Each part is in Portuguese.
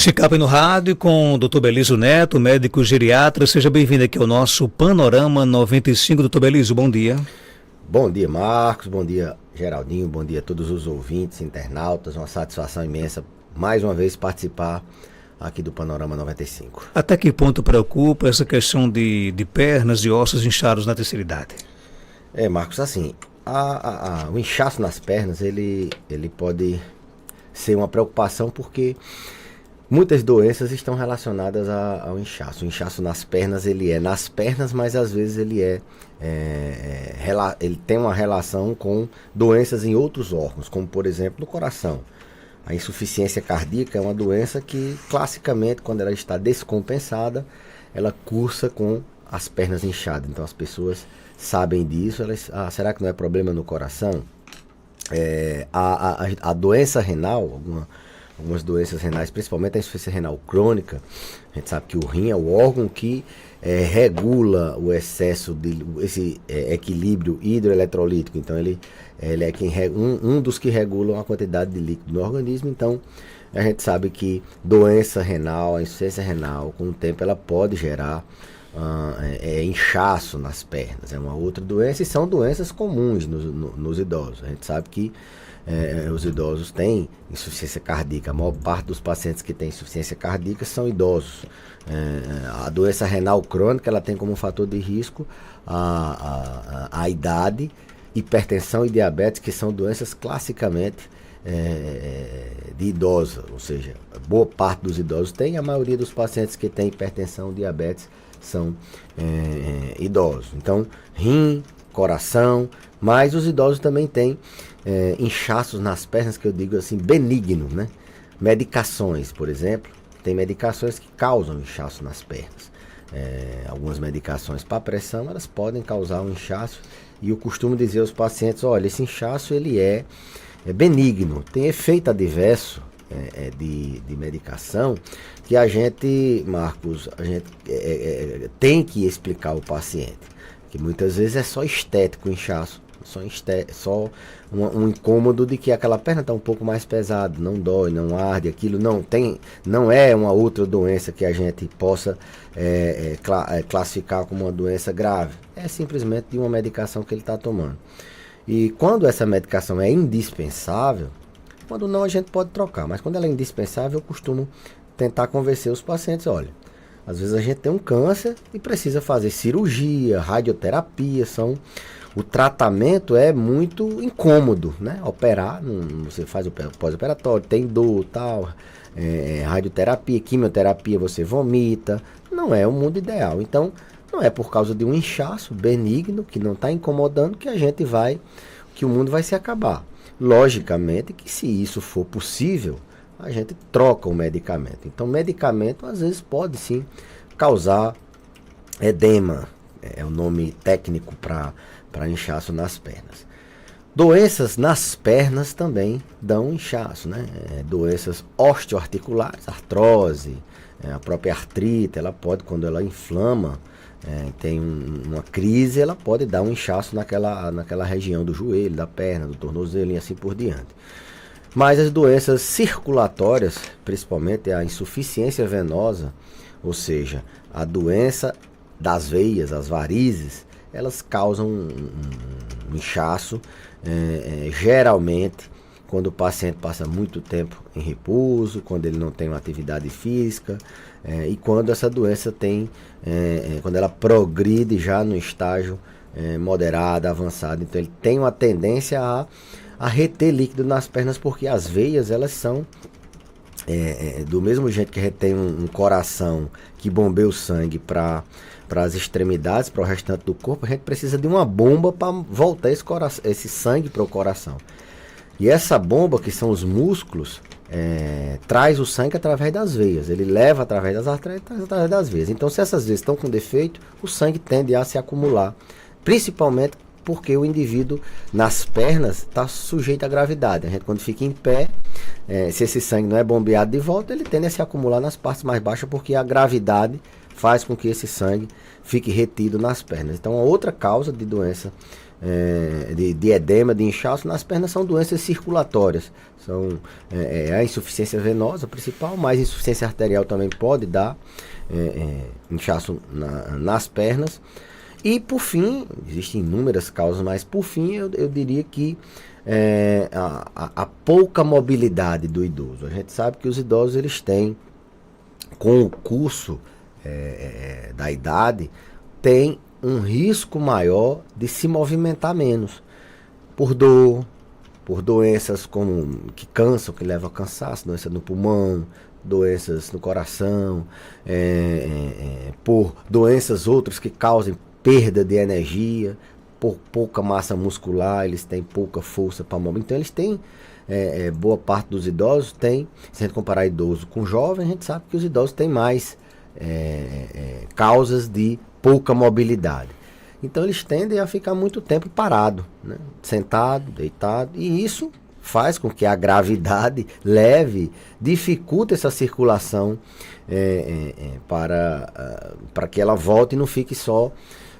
Check-up no rádio com o Dr. Belísio Neto, médico geriatra. Seja bem-vindo aqui ao nosso Panorama 95. Dr. Belísio, bom dia. Bom dia, Marcos. Bom dia, Geraldinho. Bom dia a todos os ouvintes, internautas. Uma satisfação imensa, mais uma vez, participar aqui do Panorama 95. Até que ponto preocupa essa questão de pernas e ossos inchados na terceira idade? Marcos, assim, o inchaço nas pernas, ele pode ser uma preocupação porque muitas doenças estão relacionadas ao inchaço. O inchaço nas pernas, ele é nas pernas, mas às vezes ele tem uma relação com doenças em outros órgãos, como por exemplo no coração. A insuficiência cardíaca é uma doença que, classicamente, quando ela está descompensada, ela cursa com as pernas inchadas. Então as pessoas sabem disso, será que não é problema no coração? A doença renal, algumas doenças renais, principalmente a insuficiência renal crônica, a gente sabe que o rim é o órgão que regula o excesso esse equilíbrio hidroeletrolítico. Então ele é um dos que regulam a quantidade de líquido no organismo. Então a gente sabe que doença renal, a insuficiência renal, com o tempo ela pode gerar inchaço nas pernas. É uma outra doença e são doenças comuns nos idosos. A gente sabe que os idosos têm insuficiência cardíaca. A maior parte dos pacientes que têm insuficiência cardíaca são idosos. A doença renal crônica ela tem como fator de risco a idade, hipertensão e diabetes, que são doenças classicamente de idosos, ou seja, boa parte dos idosos tem. A maioria dos pacientes que têm hipertensão e diabetes são idosos. Então, rim, coração, mas os idosos também têm inchaços nas pernas, que eu digo assim, benigno, né? Medicações, por exemplo, tem medicações que causam inchaço nas pernas. Algumas medicações para pressão, elas podem causar um inchaço, e eu costumo dizer aos pacientes, olha, esse inchaço ele é benigno, tem efeito adverso de medicação, que a gente, Marcos, tem que explicar ao paciente, que muitas vezes é só estético o inchaço, só um incômodo de que aquela perna está um pouco mais pesada, não dói, não arde, aquilo não é uma outra doença que a gente possa classificar como uma doença grave, é simplesmente de uma medicação que ele está tomando. E quando essa medicação é indispensável, quando não a gente pode trocar, mas quando ela é indispensável, eu costumo tentar convencer os pacientes, olha, às vezes a gente tem um câncer e precisa fazer cirurgia, radioterapia, o tratamento é muito incômodo, né? Operar, você faz o pós-operatório, tem dor, tal, radioterapia, quimioterapia, você vomita, não é o mundo ideal. Então, não é por causa de um inchaço benigno, que não está incomodando, que o mundo vai se acabar. Logicamente que se isso for possível, a gente troca o medicamento. Então, medicamento às vezes pode sim causar edema, é o nome técnico para inchaço nas pernas. Doenças nas pernas também dão inchaço, né? Doenças osteoarticulares, artrose, a própria artrite, ela pode, quando ela inflama, tem uma crise, ela pode dar um inchaço naquela região do joelho, da perna, do tornozelo e assim por diante. Mas as doenças circulatórias, principalmente a insuficiência venosa, ou seja, a doença das veias, as varizes, elas causam um inchaço, geralmente quando o paciente passa muito tempo em repouso, quando ele não tem uma atividade física, e quando essa doença quando ela progride já no estágio moderado, avançado. Então ele tem uma tendência a reter líquido nas pernas, porque as veias elas são do mesmo jeito que retém um coração que bombeia o sangue para as extremidades, para o restante do corpo. A gente precisa de uma bomba para voltar esse sangue para o coração. E essa bomba, que são os músculos, traz o sangue através das veias. Ele leva através das artérias, através das veias. Então, se essas veias estão com defeito, o sangue tende a se acumular, principalmente porque o indivíduo nas pernas está sujeito à gravidade. A gente, quando fica em pé, se esse sangue não é bombeado de volta, ele tende a se acumular nas partes mais baixas, porque a gravidade faz com que esse sangue fique retido nas pernas. Então, a outra causa de doença de edema, de inchaço nas pernas são doenças circulatórias. São a insuficiência venosa principal, mas insuficiência arterial também pode dar inchaço nas pernas. E por fim, existem inúmeras causas, mas por fim eu diria que a pouca mobilidade do idoso. A gente sabe que os idosos eles têm, com o curso da idade, tem um risco maior de se movimentar menos, por dor, por doenças que cansam, que levam a cansaço, doenças no pulmão, doenças no coração, por doenças outras que causem perda de energia, por pouca massa muscular, eles têm pouca força para mover. Então eles têm, boa parte dos idosos tem, se a gente comparar idoso com jovem, a gente sabe que os idosos têm mais causas de pouca mobilidade. Então eles tendem a ficar muito tempo parado, né? Sentado, deitado, e isso faz com que a gravidade dificulta essa circulação para que ela volte e não fique só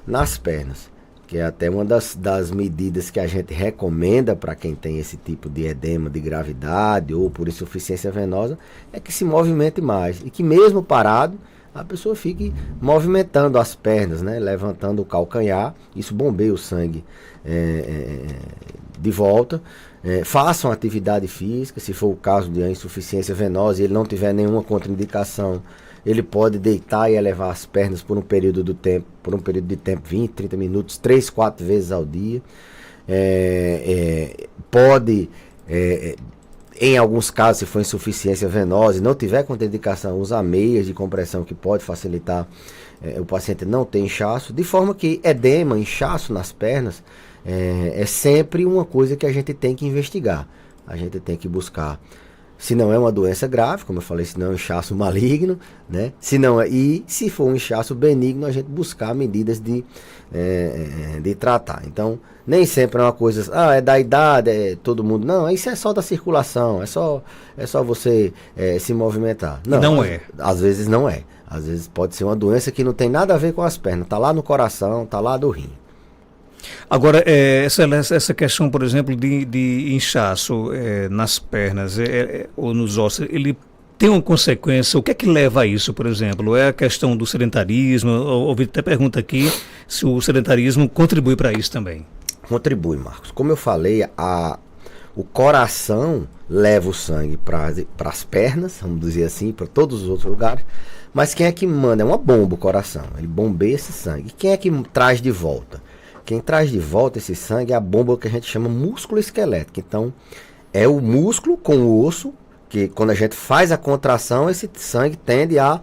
nas pernas, que é até uma das medidas que a gente recomenda para quem tem esse tipo de edema de gravidade ou por insuficiência venosa, é que se movimente mais e que mesmo parado a pessoa fique movimentando as pernas, né? Levantando o calcanhar, isso bombeia o sangue de volta. Façam atividade física, se for o caso de insuficiência venosa e ele não tiver nenhuma contraindicação, ele pode deitar e elevar as pernas por um período de tempo, 20, 30 minutos, 3, 4 vezes ao dia. Pode, em alguns casos, se for insuficiência venosa e não tiver contraindicação, usar meias de compressão que pode facilitar o paciente não ter inchaço, de forma que edema, inchaço nas pernas, é sempre uma coisa que a gente tem que investigar. A gente tem que buscar, se não é uma doença grave, como eu falei, se não é um inchaço maligno, né? E se for um inchaço benigno, a gente buscar medidas de tratar. Então, nem sempre é uma coisa, é da idade, todo mundo. Não, isso é só da circulação, é só você se movimentar. Não é. Às vezes não é. Às vezes pode ser uma doença que não tem nada a ver com as pernas, tá lá no coração, tá lá do rim. Agora, essa questão, por exemplo, de inchaço nas pernas ou nos ossos, ele tem uma consequência? O que é que leva a isso, por exemplo? É a questão do sedentarismo? Ouvi até pergunta aqui se o sedentarismo contribui para isso também. Contribui, Marcos. Como eu falei, o coração leva o sangue para as pernas, vamos dizer assim, para todos os outros lugares, mas quem é que manda? É uma bomba o coração, ele bombeia esse sangue. E quem é que traz de volta? Quem traz de volta esse sangue é a bomba que a gente chama músculo esquelético. Então, é o músculo com o osso, que quando a gente faz a contração, esse sangue tende a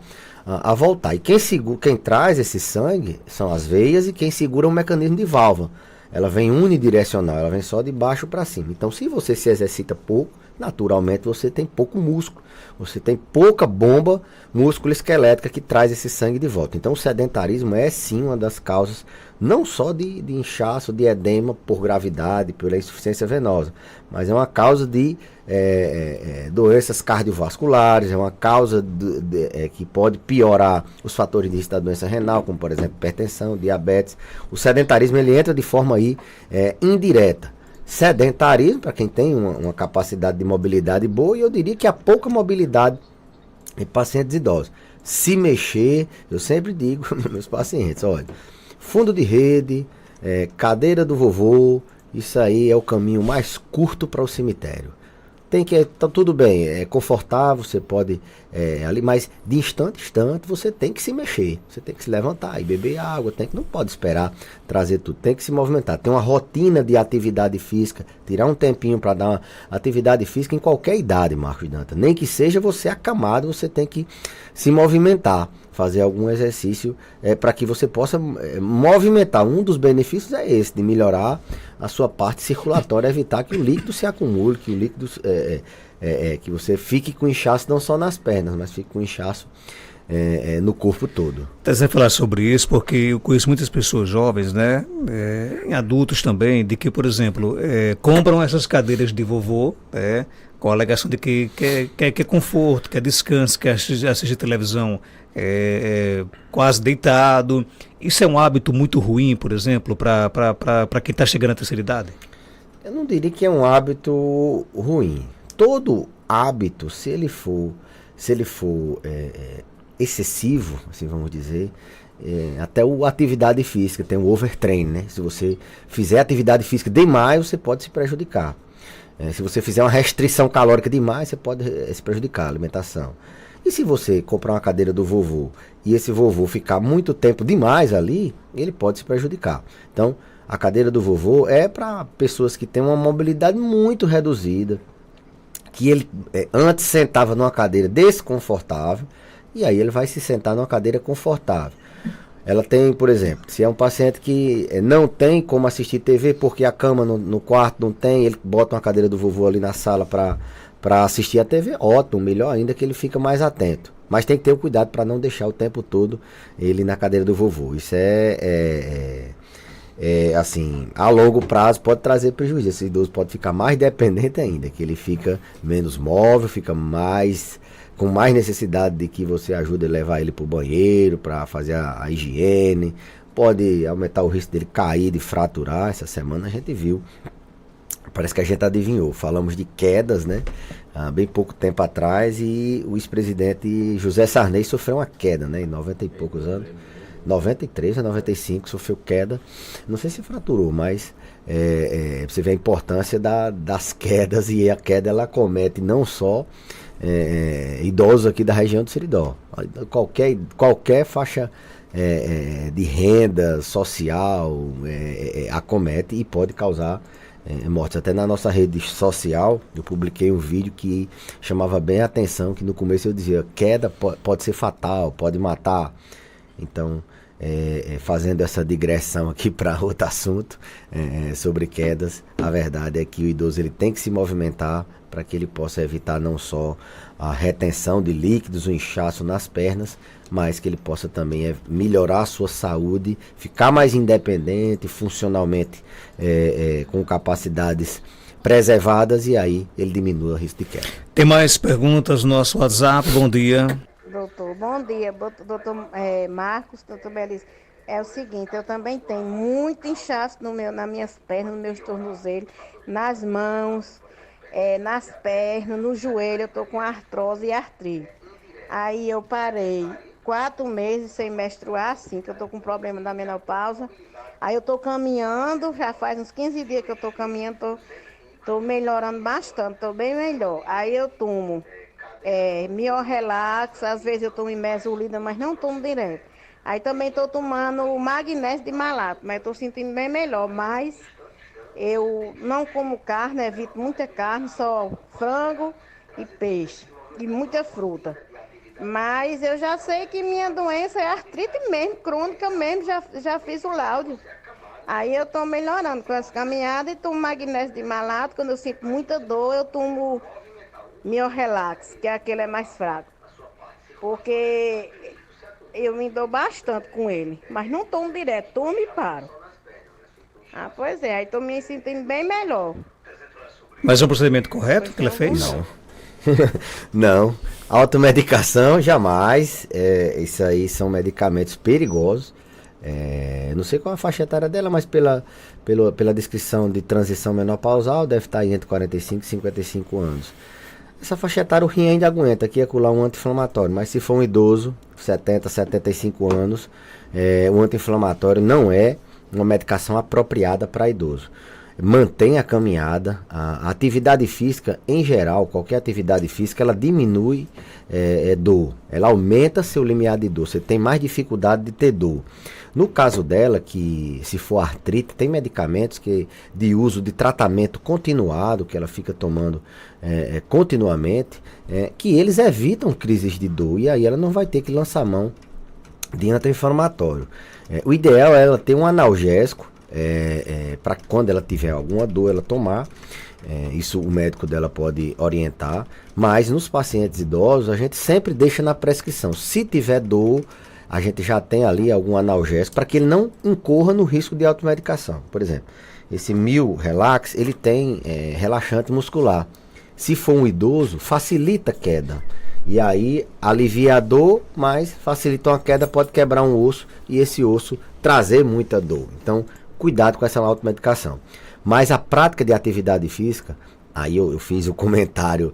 voltar. E quem traz esse sangue são as veias e quem segura é um mecanismo de válvula. Ela vem unidirecional, ela vem só de baixo para cima. Então, se você se exercita pouco, naturalmente você tem pouco músculo. Você tem pouca bomba músculo-esquelética que traz esse sangue de volta. Então o sedentarismo é sim uma das causas, não só de inchaço, de edema por gravidade, pela insuficiência venosa, mas é uma causa de doenças cardiovasculares, é uma causa que pode piorar os fatores de risco da doença renal, como por exemplo hipertensão, diabetes. O sedentarismo ele entra de forma indireta. Sedentarismo, para quem tem uma capacidade de mobilidade boa, e eu diria que a pouca mobilidade em pacientes idosos. Se mexer, eu sempre digo para meus pacientes, olha, fundo de rede, cadeira do vovô, isso aí é o caminho mais curto para o cemitério. Tá tudo bem, é confortável, você pode ali, mas de instante em instante você tem que se mexer, você tem que se levantar e beber água, não pode esperar trazer tudo, tem que se movimentar, tem uma rotina de atividade física, tirar um tempinho para dar uma atividade física em qualquer idade, Marcos Dantas, nem que seja você acamado, você tem que se movimentar, fazer algum exercício para que você possa movimentar. Um dos benefícios é esse, de melhorar a sua parte circulatória, evitar que o líquido se acumule, que o líquido que você fique com inchaço não só nas pernas, mas fique com inchaço no corpo todo. Até você falar sobre isso, porque eu conheço muitas pessoas jovens, né, em adultos também, de que, por exemplo, compram essas cadeiras de vovô, com a alegação de que quer conforto, quer descanso, quer assistir televisão quase deitado. Isso é um hábito muito ruim, por exemplo, para quem está chegando à terceira idade? Eu não diria que é um hábito ruim. Todo hábito, se ele for excessivo, assim vamos dizer, até a atividade física, tem o overtrain, né? Se você fizer atividade física demais, você pode se prejudicar. Se você fizer uma restrição calórica demais, você pode se prejudicar a alimentação. E se você comprar uma cadeira do vovô e esse vovô ficar muito tempo demais ali, ele pode se prejudicar. Então, a cadeira do vovô é para pessoas que têm uma mobilidade muito reduzida, que ele antes sentava numa cadeira desconfortável, e aí ele vai se sentar numa cadeira confortável. Ela tem, por exemplo, se é um paciente que não tem como assistir TV porque a cama no quarto não tem, ele bota uma cadeira do vovô ali na sala para assistir a TV, ótimo, melhor ainda que ele fica mais atento. Mas tem que ter o cuidado para não deixar o tempo todo ele na cadeira do vovô. Isso assim, a longo prazo pode trazer prejuízo. Esse idoso pode ficar mais dependente ainda, que ele fica menos móvel, fica com mais necessidade de que você ajude a levar ele para o banheiro, para fazer a higiene. Pode aumentar o risco dele cair, de fraturar. Essa semana a gente viu, parece que a gente adivinhou, falamos de quedas, né? Há bem pouco tempo atrás, e o ex-presidente José Sarney sofreu uma queda, né? Em 90 e poucos anos. 93 a 95 sofreu queda, não sei se fraturou, mas você vê a importância das quedas, e a queda ela acomete não só idosos aqui da região do Seridó, qualquer faixa de renda social acomete e pode causar mortes. Até na nossa rede social eu publiquei um vídeo que chamava bem a atenção, que no começo eu dizia, queda pode ser fatal, pode matar. Então, fazendo essa digressão aqui para outro assunto sobre quedas, a verdade é que o idoso ele tem que se movimentar para que ele possa evitar não só a retenção de líquidos, o inchaço nas pernas, mas que ele possa também melhorar a sua saúde, ficar mais independente, funcionalmente, com capacidades preservadas, e aí ele diminui o risco de queda. Tem mais perguntas no nosso WhatsApp? Bom dia. Doutor, bom dia, doutor Marcos, doutor Belisa. É o seguinte, eu também tenho muito inchaço nas minhas pernas, nos meus tornozelos, nas mãos, nas pernas, no joelho, eu tô com artrose e artrite. Aí eu parei 4 meses sem menstruar, assim, que eu tô com problema da menopausa. Aí eu tô caminhando, já faz uns 15 dias que eu tô caminhando, tô melhorando bastante, tô bem melhor. Aí eu tomo Miorelax, às vezes eu tomo Imesulida, mas não tomo direto. Aí também estou tomando o magnésio de malato, mas estou sentindo bem melhor. Mas eu não como carne, evito muita carne, só frango e peixe e muita fruta. Mas eu já sei que minha doença é artrite mesmo, crônica mesmo, já fiz o laudo. Aí eu estou melhorando com essa caminhada e tomo magnésio de malato. Quando eu sinto muita dor, eu tomo Miorelax, que aquele é mais fraco, porque eu me dou bastante com ele, mas não tomo direto, tomo e paro. Pois é, aí estou me sentindo bem melhor. Mas é um procedimento correto que ele fez? Não. Não, automedicação jamais, isso aí são medicamentos perigosos. Não sei qual a faixa etária dela, mas pela descrição de transição menopausal, deve estar aí entre 45 e 55 anos. Essa faixa etária o rim ainda aguenta, aqui é colar um anti-inflamatório, mas se for um idoso, 70, 75 anos, o anti-inflamatório não é uma medicação apropriada para idoso. Mantém a caminhada, a atividade física em geral, qualquer atividade física, ela diminui dor, ela aumenta seu limiar de dor, você tem mais dificuldade de ter dor. No caso dela, que se for artrite, tem medicamentos de uso de tratamento continuado, que ela fica tomando continuamente, que eles evitam crises de dor, e aí ela não vai ter que lançar mão de anti-inflamatório. O ideal é ela ter um analgésico, para quando ela tiver alguma dor, ela tomar. Isso o médico dela pode orientar, mas nos pacientes idosos a gente sempre deixa na prescrição. Se tiver dor, a gente já tem ali algum analgésico para que ele não incorra no risco de automedicação. Por exemplo, esse Mil Relax, ele tem relaxante muscular. Se for um idoso, facilita a queda. E aí alivia a dor, mas facilita uma queda, pode quebrar um osso e esse osso trazer muita dor. Então, cuidado com essa automedicação. Mas a prática de atividade física, aí eu fiz o comentário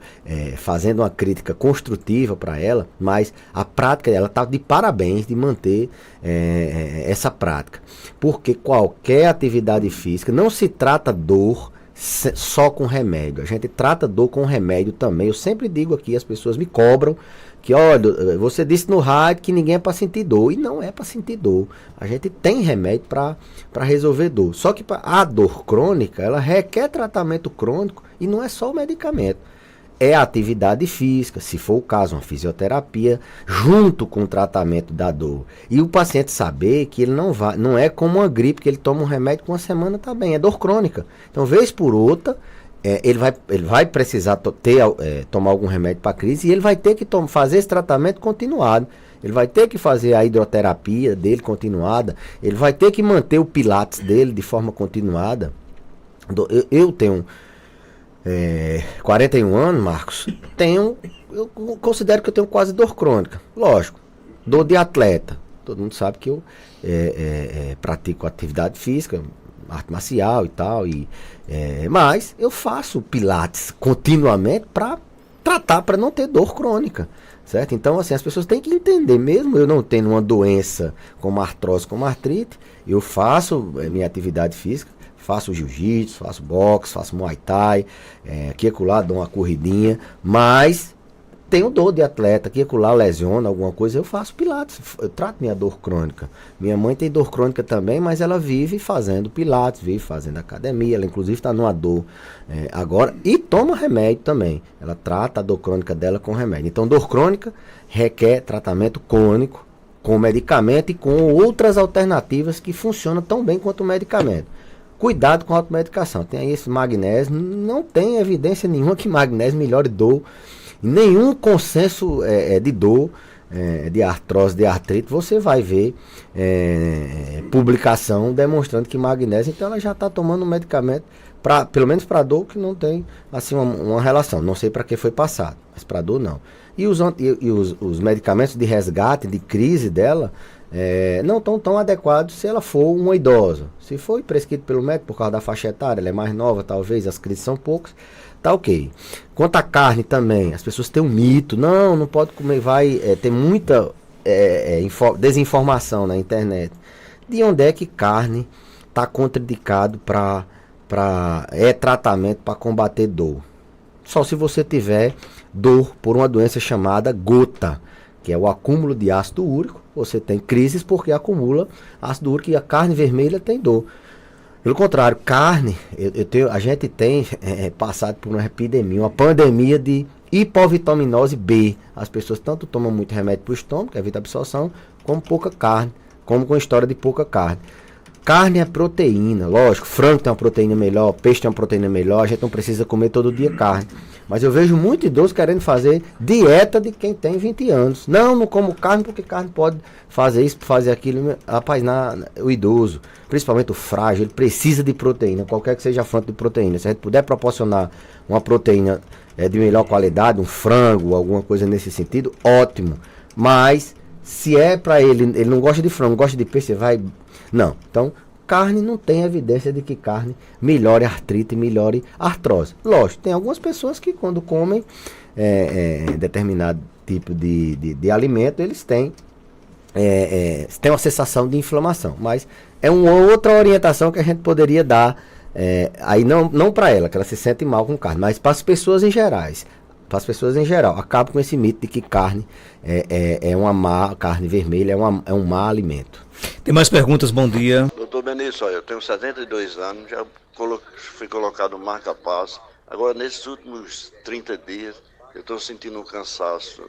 fazendo uma crítica construtiva para ela, mas a prática dela está de parabéns de manter essa prática. Porque qualquer atividade física, não se trata dor só com remédio, a gente trata dor com remédio também. Eu sempre digo aqui, as pessoas me cobram que, olha, você disse no rádio que ninguém é para sentir dor, e não é para sentir dor. A gente tem remédio para resolver dor, só que a dor crônica, ela requer tratamento crônico, e não é só o medicamento, é a atividade física, se for o caso, uma fisioterapia, junto com o tratamento da dor. E o paciente saber que ele não é como uma gripe, que ele toma um remédio com uma semana está bem, é dor crônica. Então, vez por outra, ele vai precisar tomar algum remédio para crise, e ele vai ter que fazer esse tratamento continuado. Ele vai ter que fazer a hidroterapia dele continuada, ele vai ter que manter o pilates dele de forma continuada. Eu tenho 41 anos, Marcos, eu considero que eu tenho quase dor crônica. Lógico, dor de atleta. Todo mundo sabe que eu pratico atividade física, arte marcial e tal, mas eu faço pilates continuamente para tratar, para não ter dor crônica, certo? Então, assim, as pessoas têm que entender, mesmo eu não tendo uma doença como artrose, como artrite, eu faço minha atividade física, faço jiu-jitsu, faço boxe, faço muay thai, aqui e acolá dou uma corridinha, mas tenho dor de atleta, aqui e acolá lesiona alguma coisa, eu faço pilates, eu trato minha dor crônica. Minha mãe tem dor crônica também, mas ela vive fazendo pilates, vive fazendo academia, ela inclusive está numa dor agora, e toma remédio também, ela trata a dor crônica dela com remédio. Então, dor crônica requer tratamento crônico, com medicamento e com outras alternativas que funcionam tão bem quanto o medicamento. Cuidado com a automedicação. Tem aí esse magnésio, não tem evidência nenhuma que magnésio melhore dor. Nenhum consenso de dor, de artrose, de artrite, você vai ver publicação demonstrando que magnésio, então ela já está tomando um medicamento, pelo menos para dor, que não tem assim uma relação. Não sei para que foi passado, mas para dor não. E os medicamentos de resgate, de crise dela, não estão tão adequados se ela for uma idosa. Se foi prescrito pelo médico por causa da faixa etária, ela é mais nova, talvez, as crises são poucas, tá ok. Quanto à carne também, as pessoas têm um mito, não pode comer, vai ter muita desinformação na internet. De onde é que carne está contraindicado para tratamento para combater dor? Só se você tiver dor por uma doença chamada gota, que é o acúmulo de ácido úrico. Você tem crises porque acumula ácido úrico, e a carne vermelha tem dor. Pelo contrário, carne, a gente tem passado por uma epidemia, uma pandemia de hipovitaminose B. As pessoas tanto tomam muito remédio para o estômago, que evita a absorção, como pouca carne, como com a história de pouca carne. Carne é proteína, lógico, frango tem uma proteína melhor, peixe tem uma proteína melhor, a gente não precisa comer todo dia carne. Mas eu vejo muito idoso querendo fazer dieta de quem tem 20 anos. Não como carne, porque carne pode fazer isso, fazer aquilo. Rapaz, o idoso, principalmente o frágil, ele precisa de proteína, qualquer que seja a fonte de proteína. Se a gente puder proporcionar uma proteína de melhor qualidade, um frango, alguma coisa nesse sentido, ótimo. Mas, se é para ele não gosta de frango, gosta de peixe, você vai... Não, então... Carne não tem evidência de que carne melhore artrite, melhore artrose. Lógico, tem algumas pessoas que quando comem determinado tipo de alimento, eles têm uma sensação de inflamação. Mas é uma outra orientação que a gente poderia dar, aí não para ela, que ela se sente mal com carne, mas para as pessoas em gerais. Para as pessoas em geral, acaba com esse mito de que carne carne vermelha é um má alimento. Tem mais perguntas, bom dia. Doutor Benício, eu tenho 72 anos, já fui colocado marca-passo. Agora, nesses últimos 30 dias, eu estou sentindo um cansaço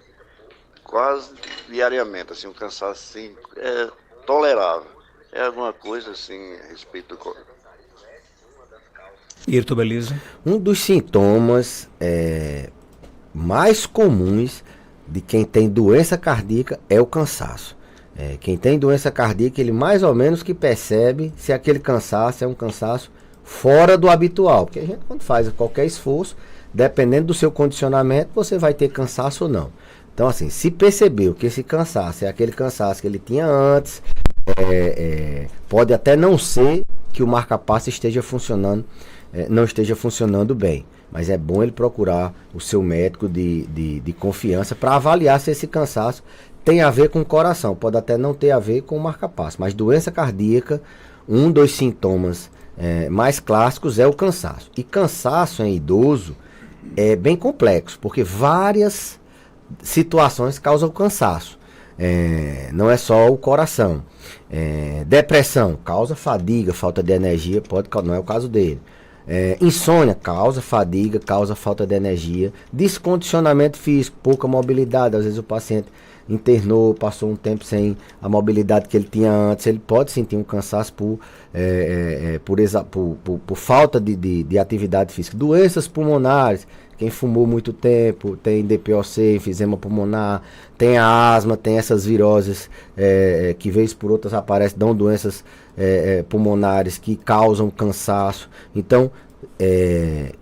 quase diariamente, assim, um cansaço assim, tolerável. É alguma coisa assim a respeito do... E Dr. Belísio? Um dos sintomas mais comuns de quem tem doença cardíaca é o cansaço. Quem tem doença cardíaca, ele mais ou menos que percebe se aquele cansaço é um cansaço fora do habitual. Porque a gente, quando faz qualquer esforço, dependendo do seu condicionamento, você vai ter cansaço ou não. Então, assim, se percebeu que esse cansaço é aquele cansaço que ele tinha antes, pode até não ser que o marca-passo esteja funcionando, não esteja funcionando bem. Mas é bom ele procurar o seu médico de confiança para avaliar se esse cansaço tem a ver com o coração. Pode até não ter a ver com o marca-passo. Mas doença cardíaca, um dos sintomas mais clássicos é o cansaço. E cansaço em idoso é bem complexo, porque várias situações causam cansaço. Não é só o coração. Depressão causa fadiga, falta de energia, não é o caso dele. Insônia causa fadiga, causa falta de energia. Descondicionamento físico, pouca mobilidade. Às vezes o paciente internou, passou um tempo sem a mobilidade que ele tinha antes. Ele pode sentir um cansaço por falta de atividade física. Doenças pulmonares. Quem fumou muito tempo, tem DPOC, enfisema pulmonar, tem a asma, tem essas viroses que vez por outras aparecem, dão doenças pulmonares que causam cansaço. Então,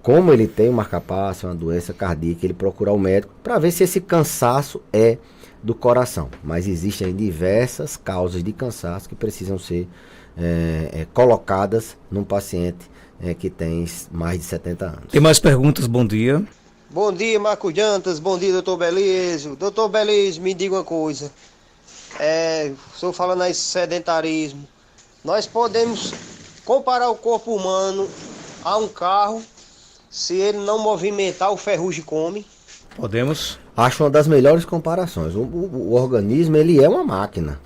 como ele tem um marca-passo, uma doença cardíaca, ele procura o médico para ver se esse cansaço é do coração. Mas existem diversas causas de cansaço que precisam ser colocadas num paciente que tem mais de 70 anos. Tem mais perguntas? Bom dia. Bom dia, Marco Jantas. Bom dia, doutor Belísio. Doutor Belísio, me diga uma coisa. Estou falando aí sedentarismo. Nós podemos comparar o corpo humano a um carro, se ele não movimentar, o ferrugem come? Podemos. Acho uma das melhores comparações. O organismo, ele é uma máquina.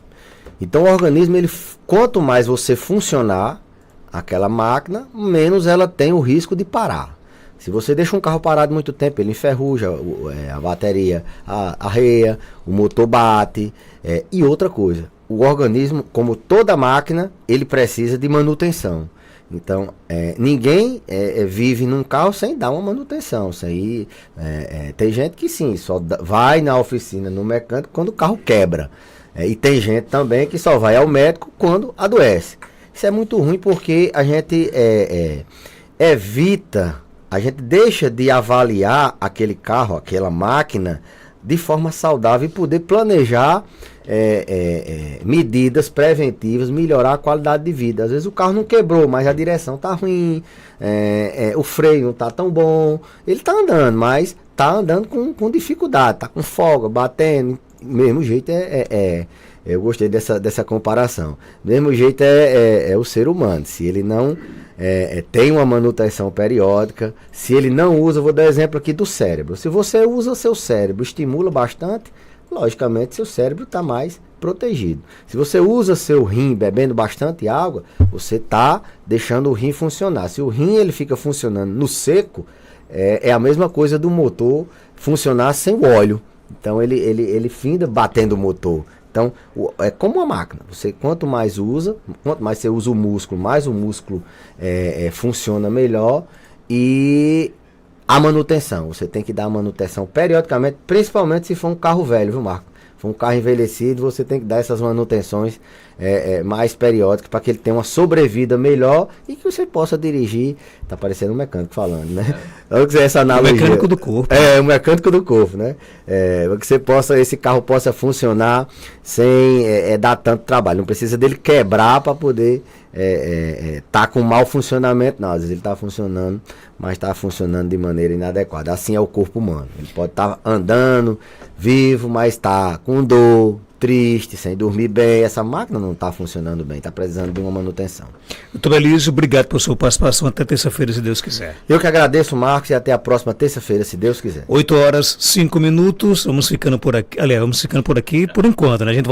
Então o organismo, quanto mais você funcionar, aquela máquina, menos ela tem o risco de parar. Se você deixa um carro parado muito tempo, ele enferruja, a bateria arreia, o motor bate. E outra coisa, o organismo, como toda máquina, ele precisa de manutenção. Então, ninguém vive num carro sem dar uma manutenção. Tem gente que sim, só vai na oficina, no mecânico, quando o carro quebra. E tem gente também que só vai ao médico quando adoece. Isso é muito ruim porque a gente a gente deixa de avaliar aquele carro, aquela máquina, de forma saudável e poder planejar medidas preventivas, melhorar a qualidade de vida. Às vezes o carro não quebrou, mas a direção está ruim, o freio não está tão bom. Ele está andando, mas está andando com dificuldade, está com folga, batendo. Do mesmo jeito eu gostei dessa comparação. Do mesmo jeito é o ser humano. Se ele não tem uma manutenção periódica, se ele não usa, vou dar exemplo aqui do cérebro. Se você usa seu cérebro, estimula bastante, logicamente seu cérebro está mais protegido. Se você usa seu rim bebendo bastante água, você está deixando o rim funcionar. Se o rim ele fica funcionando no seco, é a mesma coisa do motor funcionar sem o óleo. Então ele finda batendo o motor. Então, é como uma máquina. Quanto mais você usa o músculo, mais o músculo funciona melhor. E a manutenção. Você tem que dar a manutenção periodicamente, principalmente se for um carro velho, viu, Marco? Se for um carro envelhecido, você tem que dar essas manutenções mais periódicas para que ele tenha uma sobrevida melhor e que você possa dirigir. Tá parecendo um mecânico falando, né? Vamos dizer essa analogia. O mecânico do corpo. O mecânico do corpo, né? Para que esse carro possa funcionar sem dar tanto trabalho. Não precisa dele quebrar para poder tá com mau funcionamento. Não, às vezes ele está funcionando, mas está funcionando de maneira inadequada. Assim é o corpo humano. Ele pode estar andando, vivo, mas está com dor, triste, sem dormir bem. Essa máquina não está funcionando bem, está precisando de uma manutenção. Doutor Belísio, obrigado por sua participação. Até terça-feira, se Deus quiser. Eu que agradeço, Marcos, e até a próxima terça-feira, se Deus quiser. 8 horas, 5 minutos. Vamos ficando por aqui. Aliás, vamos ficando por aqui por enquanto, né? A gente volta